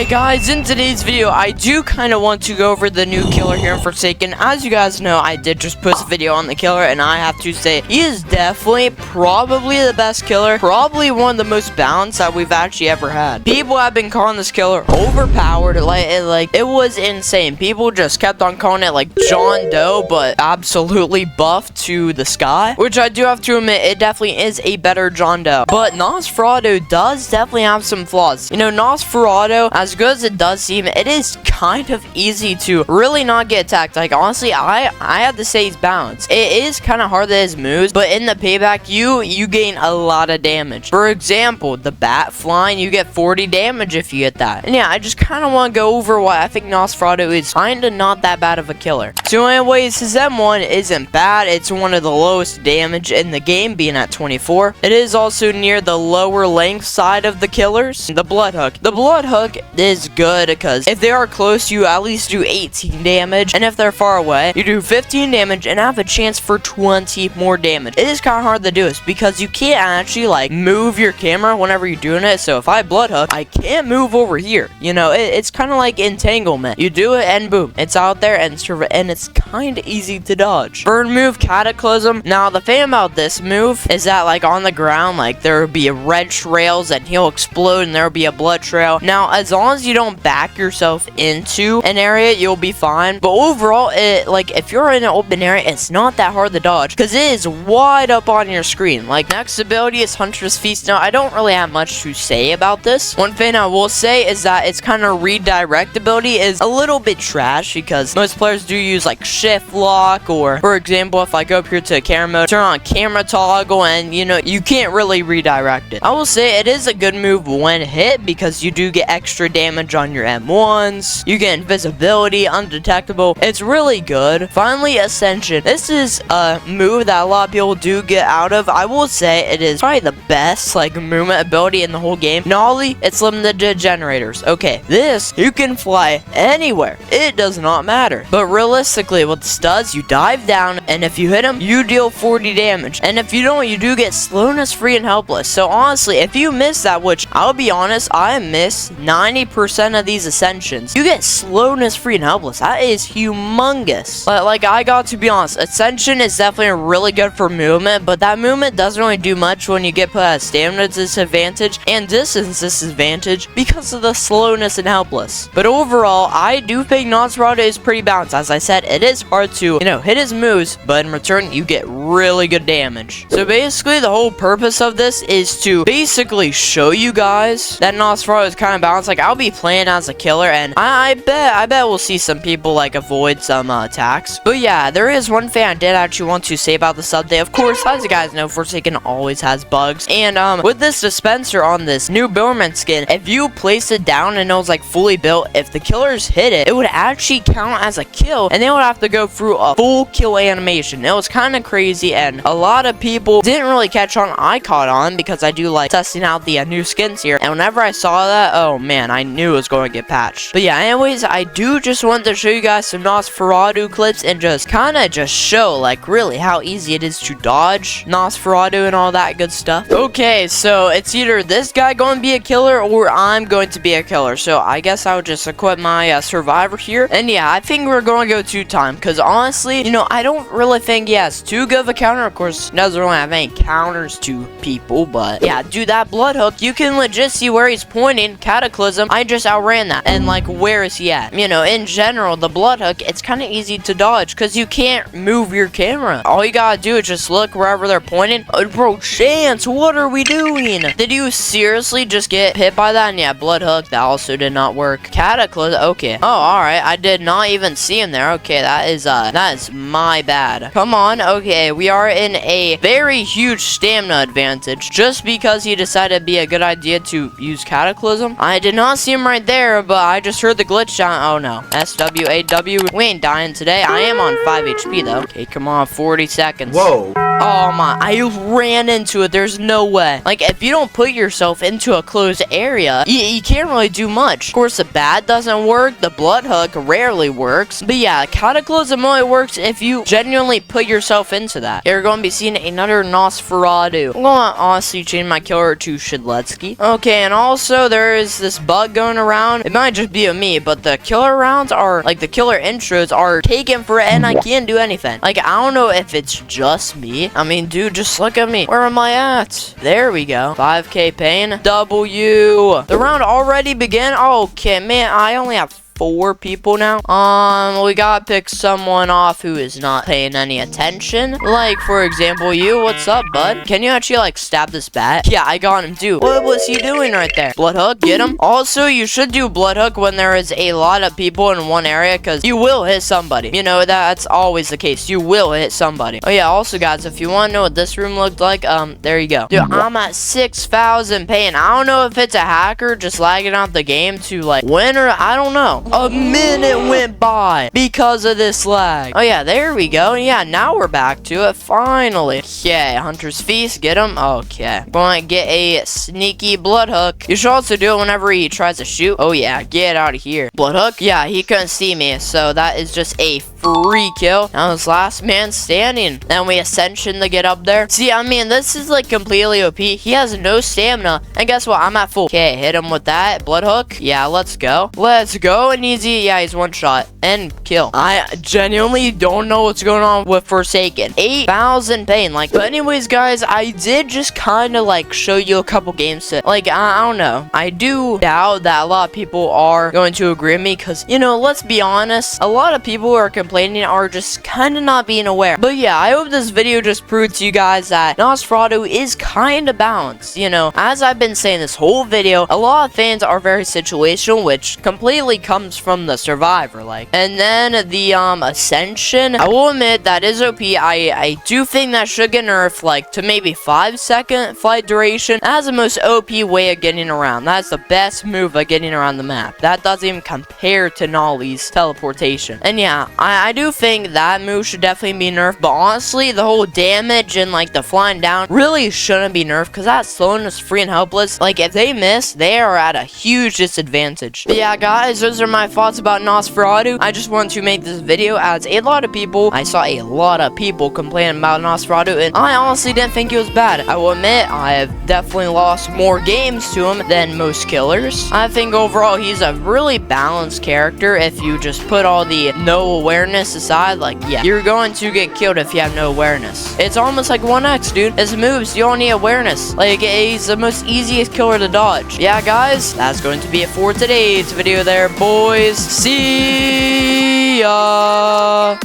Alright guys, in today's video, I do kind of want to go over the new killer here in Forsaken. As you guys know, I did just post a video on the killer, and I have to say, he is definitely probably the best killer. Probably one of the most balanced that we've actually ever had. People have been calling this killer overpowered. It was insane. People just kept on calling it like John Doe, but absolutely buffed to the sky. Which I do have to admit, it definitely is a better John Doe. But Nosferatu does definitely have some flaws. You know, Nosferatu, as good as it does seem, it is kind of easy to really not get attacked. Like, honestly, I have to say he's balanced. It is kind of hard that his moves, but in the payback, you gain a lot of damage. For example, the bat flying, you get 40 damage if you get that. And yeah, I just kind of want to go over why I think Nosferatu is kind of not that bad of a killer. So anyways, his M1 isn't bad. It's one of the lowest damage in the game, being at 24. It is also near the lower length side of the killers. The bloodhook. The bloodhook is good because if they are close, you at least do 18 damage, and if they're far away, you do 15 damage and have a chance for 20 more damage. It is kind of hard to do this because you can't actually like move your camera whenever you're doing it. So if I bloodhook, I can't move over here. You know, it's kind of like entanglement. You do it and boom, it's out there, and it's kind of easy to dodge. Bird move, cataclysm. Now the thing about this move is that like on the ground, like there will be red trails and he'll explode and there will be a blood trail. Now as long as you don't back yourself into an area, you'll be fine. But overall, if you're in an open area, it's not that hard to dodge because it is wide up on your screen. Like, next ability is Hunter's Feast. Now I don't really have much to say about this. One thing I will say is that its kind of redirect ability is a little bit trash because most players do use like shift lock, or for example, if I go up here to camera mode, turn on camera toggle, and you know, you can't really redirect it. I will say it is a good move when hit because you do get extra damage on your M1s. You get invisibility, undetectable. It's really good. Finally, Ascension. This is a move that a lot of people do get out of. I will say it is probably the best like movement ability in the whole game. Nolly, it's limited to generators. Okay, this, you can fly anywhere. It does not matter. But realistically, what this does, you dive down, and if you hit him, you deal 40 damage. And if you don't, you do get slowness free and helpless. So honestly, if you miss that, which I'll be honest, I miss 90% of these ascensions, you get slowness free and helpless. That is humongous. But like, I got to be honest, ascension is definitely really good for movement, but that movement doesn't really do much when you get put at a stamina disadvantage and distance disadvantage because of the slowness and helpless. But overall, I do think Nosferatu is pretty balanced. As I said, it is hard to, you know, hit his moves, but in return, you get really good damage. So basically, the whole purpose of this is to basically show you guys that Nosferatu is kind of balanced. Like, I'll be playing as a killer, and I bet we'll see some people like avoid some attacks. But yeah, there is one thing I did actually want to say about this update. Of course, as you guys know, Forsaken always has bugs, and with this dispenser on this new Bowman skin, if you place it down and it was like fully built, if the killers hit it, it would actually count as a kill, and they would have to go through a full kill animation. It was kind of crazy, and a lot of people didn't really catch on. I caught on because I do like testing out the new skins here, and whenever I saw that, oh man, I knew it was going to get patched. But yeah, anyways, I do just want to show you guys some Nosferatu clips and just kind of just show like really how easy it is to dodge Nosferatu and all that good stuff. Okay, so it's either this guy going to be a killer or I'm going to be a killer. So I guess I would just equip my survivor here. And yeah, I think we're going to go 2-time because honestly, you know, I don't really think he has too good of a counter. Of course, he doesn't really have any counters to people, but yeah, do that bloodhook. You can legit see where he's pointing. Cataclysm, I just outran that. And like, where is he at? You know, in general, the bloodhook, it's kind of easy to dodge because you can't move your camera. All you gotta do is just look wherever they're pointing. Oh, bro, Chance, what are we doing? Did you seriously just get hit by that? And yeah, bloodhook, that also did not work. Cataclysm, okay. Oh, alright, I did not even see him there. Okay, that is my bad. Come on, okay, we are in a very huge stamina advantage just because he decided it'd be a good idea to use Cataclysm. I did not see him right there, but I just heard the glitch sound. Oh no, SWAW. We ain't dying today. I am on 5 HP though. Okay, come on, 40 seconds. Whoa. Oh my, I ran into it. There's no way. Like, if you don't put yourself into a closed area, you can't really do much. Of course, the bat doesn't work. The bloodhook rarely works. But yeah, Cataclysm only works if you genuinely put yourself into to that. You're going to be seeing another Nosferatu. I'm going to honestly change my killer to Shedletsky. Okay, and also there is this bug going around. It might just be a me, but the killer rounds are, like the killer intros are taken for it, and I can't do anything. Like, I don't know if it's just me. I mean, dude, just look at me. Where am I at? There we go. 5k pain. W. The round already began. Okay, man, I only have 4 people now. We gotta pick someone off who is not paying any attention. Like, for example, you. What's up, bud? Can you actually, like, stab this bat? Yeah, I got him, dude. What was he doing right there? Bloodhook, get him. Also, you should do bloodhook when there is a lot of people in one area, because you will hit somebody. You know, that's always the case. You will hit somebody. Oh, yeah, also, guys, if you want to know what this room looked like, there you go. Dude, I'm at 6,000 pain. I don't know if it's a hacker just lagging out the game to, like, win, or I don't know. A minute went by because of this lag. Oh yeah, there we go. Yeah, now we're back to it finally. Okay, Hunter's Feast, get him. Okay, going to get a sneaky bloodhook. You should also do it whenever he tries to shoot. Oh yeah, get out of here. Bloodhook, yeah, he couldn't see me, so that is just a free kill. Now it's last man standing. Then we ascension to get up there. See, I mean, this is like completely OP. He has no stamina, and guess what? I'm at full. Okay, hit him with that bloodhook. Yeah, let's go. Let's go. And easy. Yeah, he's one shot and kill. I genuinely don't know what's going on with Forsaken. 8,000 pain. Like, but anyways, guys, I did just kind of like show you a couple games to, like, I don't know. I do doubt that a lot of people are going to agree with me, because, you know, let's be honest, a lot of people who are complaining are just kind of not being aware. But yeah, I hope this video just proved to you guys that Nosferatu is kind of balanced. You know, as I've been saying this whole video, a lot of fans are very situational, which completely comes from the survivor, like. And then the ascension, I will admit that is OP. I do think that should get nerfed, like, to maybe 5-second flight duration. That is the most OP way of getting around. That's the best move of getting around the map. That doesn't even compare to Nolly's teleportation. And yeah, I do think that move should definitely be nerfed, but honestly, the whole damage and, like, the flying down really shouldn't be nerfed, because that slowness free and helpless, like, if they miss, they are at a huge disadvantage. But yeah, guys, those are my thoughts about Nosferatu. I just wanted to make this video as I saw a lot of people complaining about Nosferatu, and I honestly didn't think it was bad. I will admit, I have definitely lost more games to him than most killers. I think overall, he's a really balanced character. If you just put all the no awareness aside, like, yeah, you're going to get killed if you have no awareness. It's almost like 1x, dude. His moves, you don't need awareness. Like, he's the most easiest killer to dodge. Yeah, guys, that's going to be it for today's video there, boys. See ya!